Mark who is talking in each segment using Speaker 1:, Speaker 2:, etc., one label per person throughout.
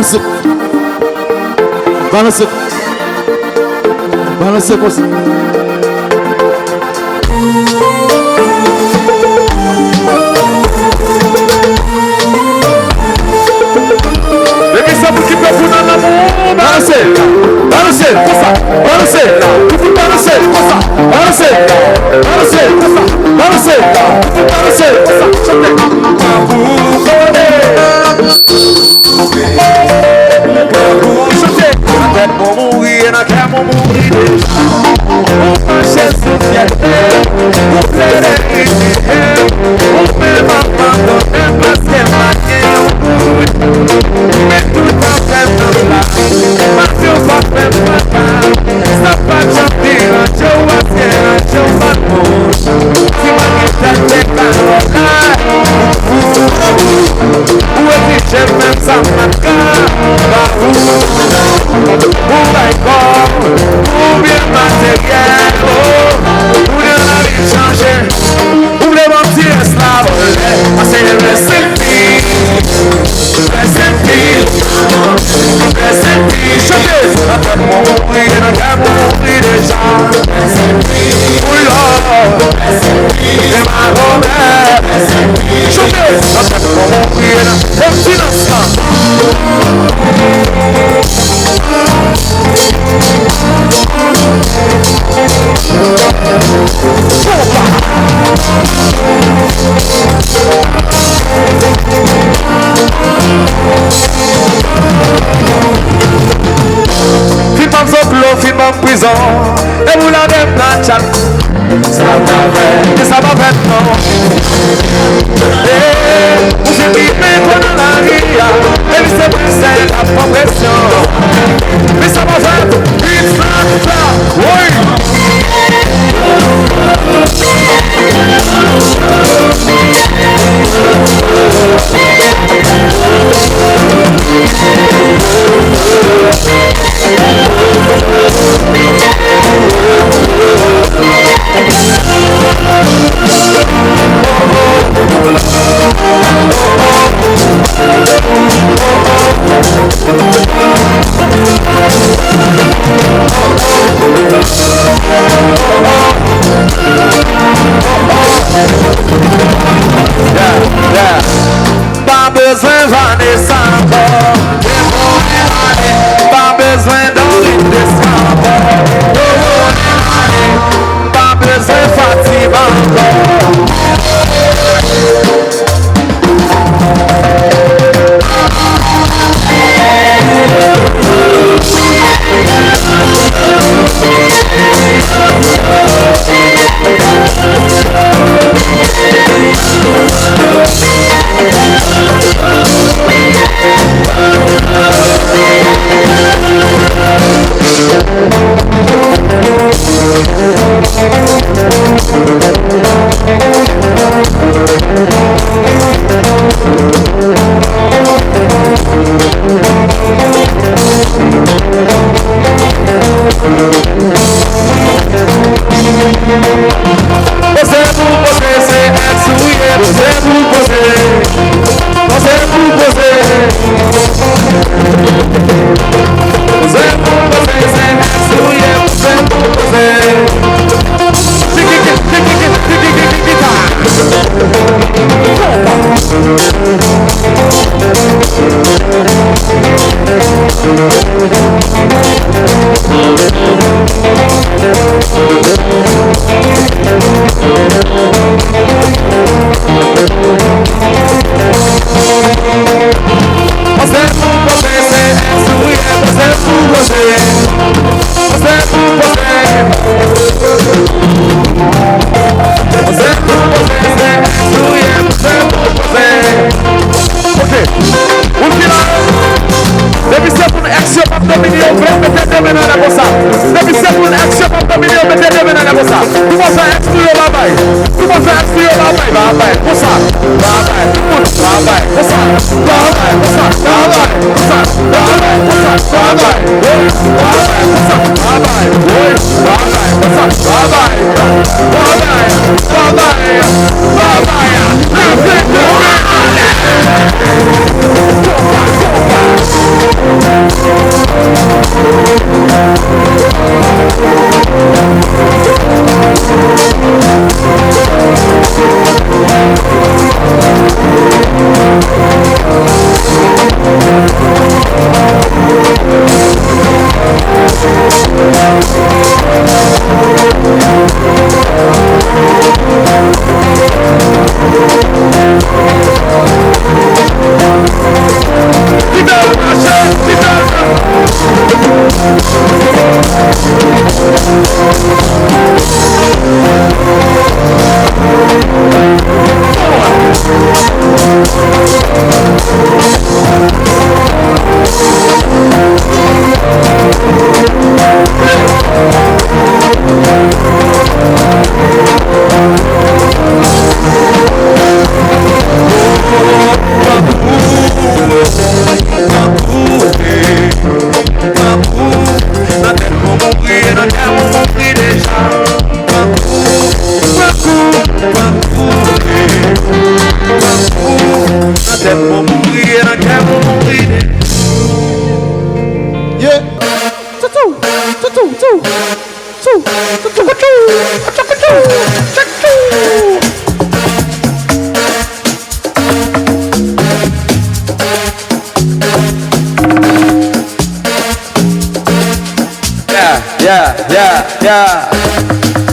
Speaker 1: Balance comme ça. Levez ça pour qui peut vous dans l'amour. Balancez, balancez, comme ça. Balancez, tout balancez, comme ça. Balancez, balancez, comme ça. Balancez, tout balancez, comme ça. Chantez. Pour mourir, n'a qu'à mourir déjà. On marche sur fierté, pour plaire et on peut m'abandonner parce que ma gueule mais tout en fait de là. Ma Dieu va faire papa, ça va chanter un Dieu à ciel, un Dieu à mort. Si ma gueule t'est là, où est-ce que j'aime même ça ma cara? Ou vai como, ou bien material, ou de la vie changer, ou le mentir esclavo, hacer el ressentir, ressentir, ressentir, chanter, até mourir, até mourir déjà, oui Lord, et ma robe, chanter, até mourir, obstination. Filmam soplo, filmam prison, et vous l'avez plein de chat. Ça va faire non. Vous j'ai mis mes doigts dans la ria, et c'est c'est la progression. Mais ça va faire, it's not that, oui. Pas besoin Vanessa encore, pas besoin d'Henri Descamps, pas besoin Fatima encore.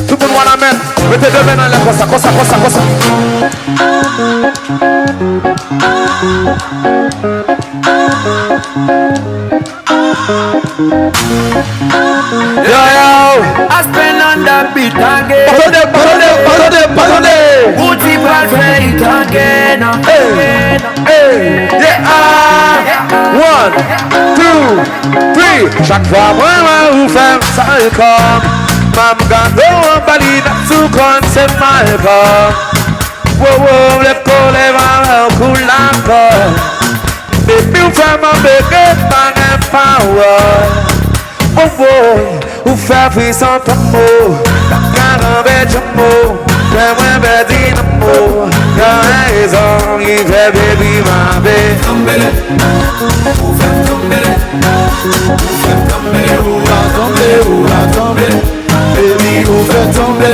Speaker 1: Tout le monde la main. Mettez deux mains dans la cossa. Yo, I spend on the beat again. Pardonnez. Booty ball fake again. Yeah. 1, 2, 3. Chaque fois, moi, vous faites ça comme. Mam gando balina sous concept my car. Whoa, let go, let my cool encore. Baby, from my baby, bang and power. Whoa, ou faire puissant amour. Car un bête amour, comme un bête inamour. Car raison, il fait baby, ma baby. Tombele, ou fait tombele. Baby, vous faites tomber,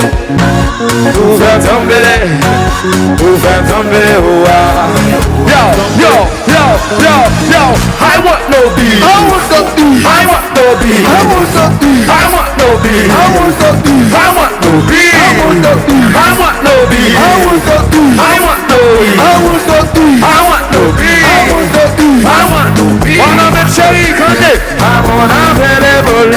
Speaker 1: Yo, I want no beef. I want no beef. I want no beef. I want no beef. I want no beef. I want no beef. I want no beef. I want no beef. I want no beef. I want no beef. I want no beef. I want no beef. I want no beef. I want no beef. I want no beef. Wanna make sure you connect. I'm on available.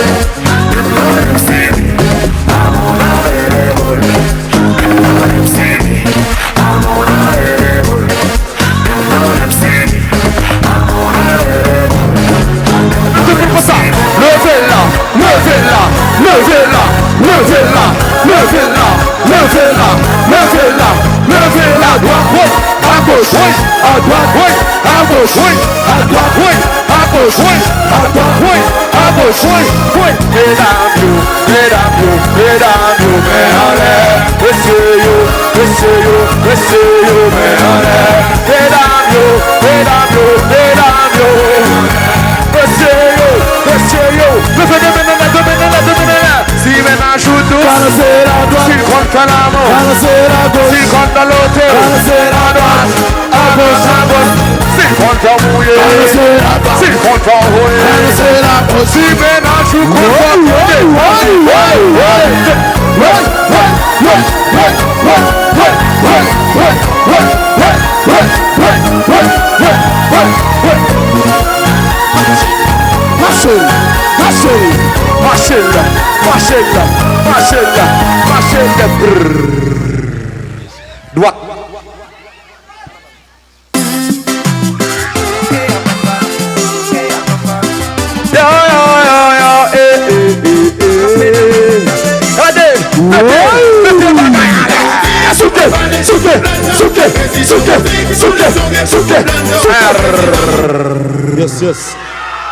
Speaker 1: Si maintenant joue tout, s'il compte à la mort, s'il compte à l'autre, à droite, à gauche, s'il compte à mouiller, s'il compte à rouler, si maintenant joue droite. Yes.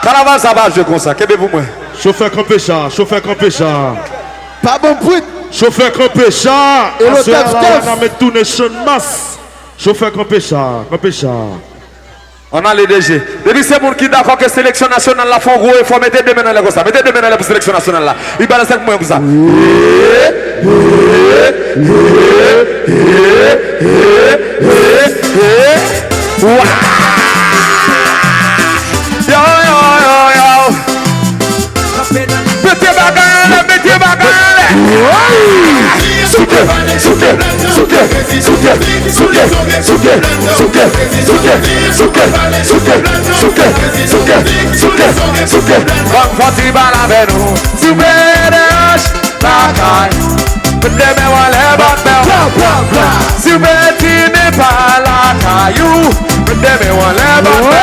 Speaker 1: Carnaval ça va, je comme ça. Qu'est-ce vous moi?
Speaker 2: Chauffeur campé chat.
Speaker 3: Pas bon bruit.
Speaker 2: Chauffeur campé chat.
Speaker 3: Et le taf.
Speaker 2: On a mis tout nation masse. Chauffeur campé chat.
Speaker 1: On a les DG. Depuis c'est pour qui d'accord que sélection nationale la font gros, il faut mettre deux mains dans la gosse. Mettez deux mains dans la sélection nationale là. Il balance 5 mois comme ça. Mettez bagarre. Vamos fazer balada no Silveiras na cai. Deme wale bat me. Silveti me pala caiu. Deme wale bat me.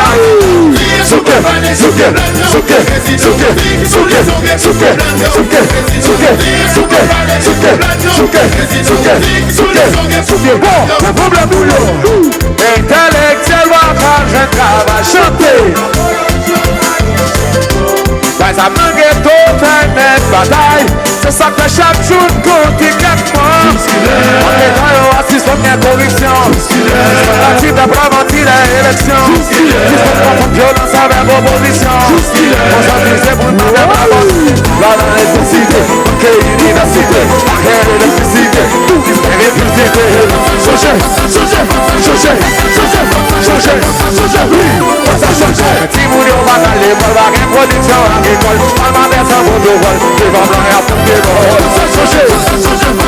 Speaker 1: Intellectuel wakar je va chanter. Mas a mangue é toda nessa batalha. C'est ça que chaque jour compte exactement. En étant eu assisto minha conviction. Partida pra manter a eleição. Discussão com violência avec opposition. On s'en disait pour nous la bravo. Là dans les sociétés, ok, l'université, la guerre et l'électricité. Tout qui se fait républiquer. Changer, oui, ça change. Si vous voulez on va aller pour la reproduction agricole. Palmarès en monopole, les vents blancs et à tout. Changer, oui, ça change.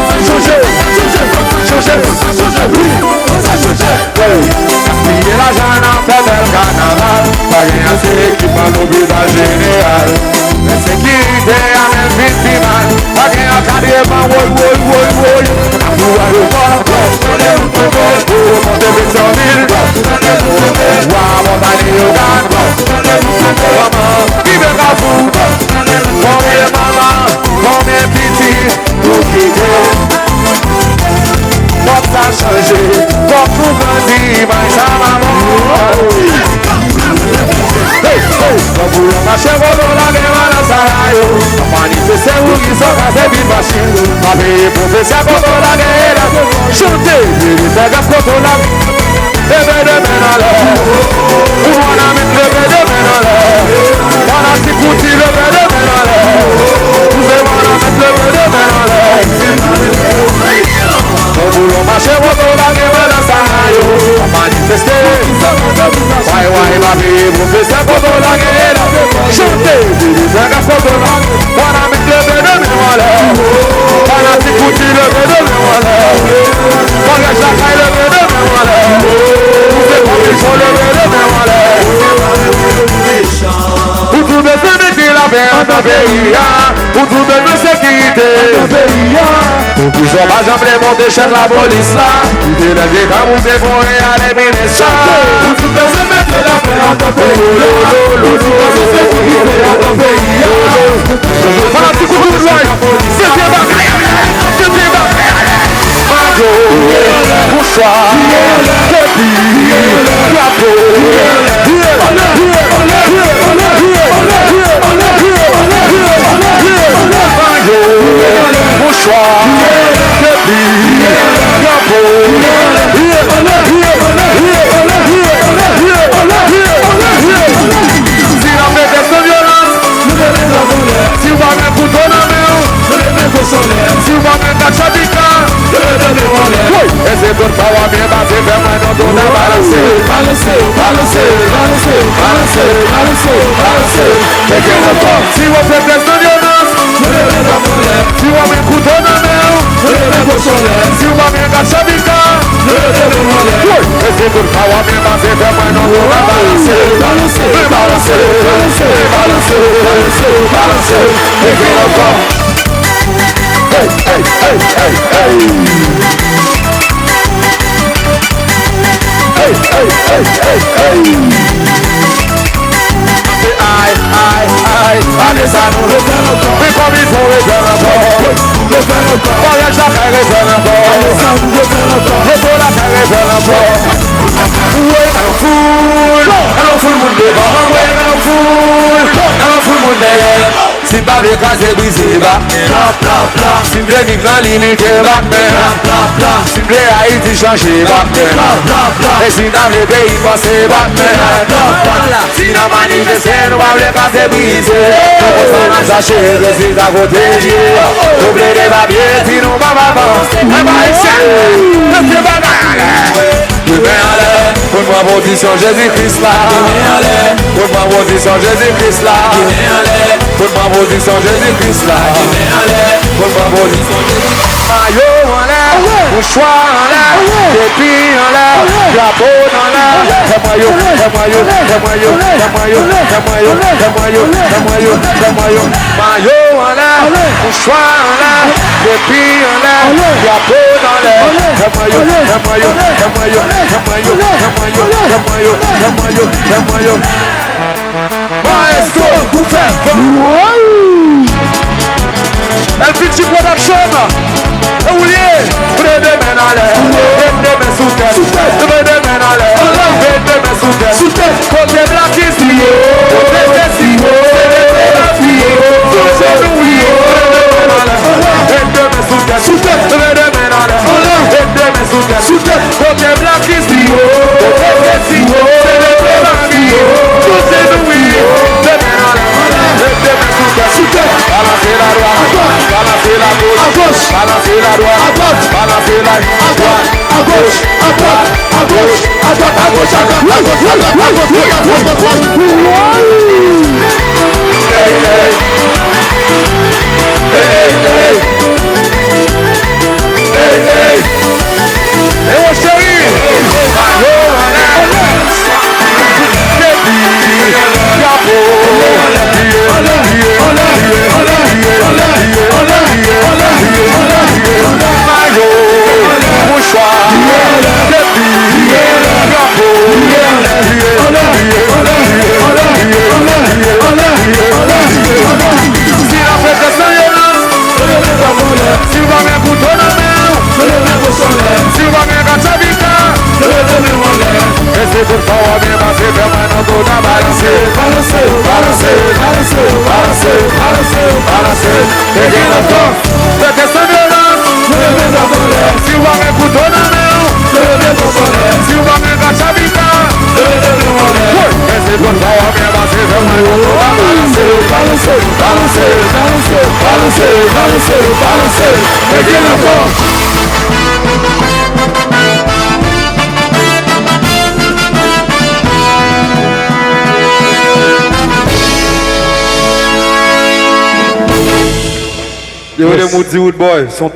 Speaker 1: Gaspiller l'argent en fait del carnaval. Pas rien c'est qui prend l'hôpital général. La sécurité à même victimal. Pas rien à carrière, woy. A vous à le voir, pour monter 800 000. Wow, on va aller au gagne. Maman, qui veut qu'à vous? Combien maman, combien petit, tout quitter. Faut ça changer, faut tout grandir, mais ça maman. Vamos lá, mas chegou no la guerra na saraio. A manifestar o que só fazer vir baixinho. A ver, professor, botou na guerra. Chutei, ele pega a foto na bebê de menalé. O manamento bebê de menalé. Para se curtir bebê de menalé. O manamento bebê de menalé. Vamos lá, mas chegou no la guerra na saraio. A manifestar. Vai, babi, professor, botou na guerra. Chutei, ele pega a foto na manamento bebê de menalé. Para se curtir bebê de menalé. Para já cair bebê de menalé. O tudo é sempre la venda veia. O tudo é não se quite. O que só mais jamais vão deixar la police lá. O que não é como se for a reminência. O tudo é sempre la venda veia. O tudo é sempre la veia. Fala de tudo nós. Você tem bagaia. Você tem bagaia. Bonsoir, si o bagulho putou na meu, se o bagulho tá chabicando, esse por favor me dá sempre mas não tô na balanceio. Pequeno top, se você prestou de horas, se o homem putou na meu, se o bagulho tá chabicando, esse por favor me dá sempre mas não tô na balanceio. Pequeno top. Hey. Alessandro, me convidou olha já pega e pega rebola pega e pega eu não fui mulher se baver fazer visiva se breve caline que bate se breve aí te change bate esse na bebê e você bate se na manifestar não vai fazer visiva não pode mais achar esse da proteger o breve vai ver se não vai mais pour ma position Jésus-Christ là. Pour ma position Jésus-Christ là. Pour ma position Jésus-Christ là. Pour ma position Jésus-Christ là. mouchoir en l'air, képi en l'air, drapeau dans l'air, maillot en l'air, mouchoir en l'air, képi en l'air, drapeau dans l'air, maestro, vous faites LPG Production. Oulier, prenez des mains en l'air, mettez des mains sous terre, prenez des mains en l'air, mettez des mains sous terre, côté black is lié, côté Messi, c'est la fille, sous genoux, prenez des mains en l'air, mettez des mains sous terre, prenez des mains en l'air, mettez des mains sous terre, côté black is lié, côté Messi, c'est la fille, sous genoux, des mains en l'air, mettez des mains sous terre, balancez la droite, balancez la gauche, balancez la droite, balancez la droite, à gauche, à droite, à gauche, à droite, à gauche, à droite, à gauche, à droite, à gauche. Hey, hey. Hey, hey. Hey, hey. Et mon chéri, les Moody Wood Boys sont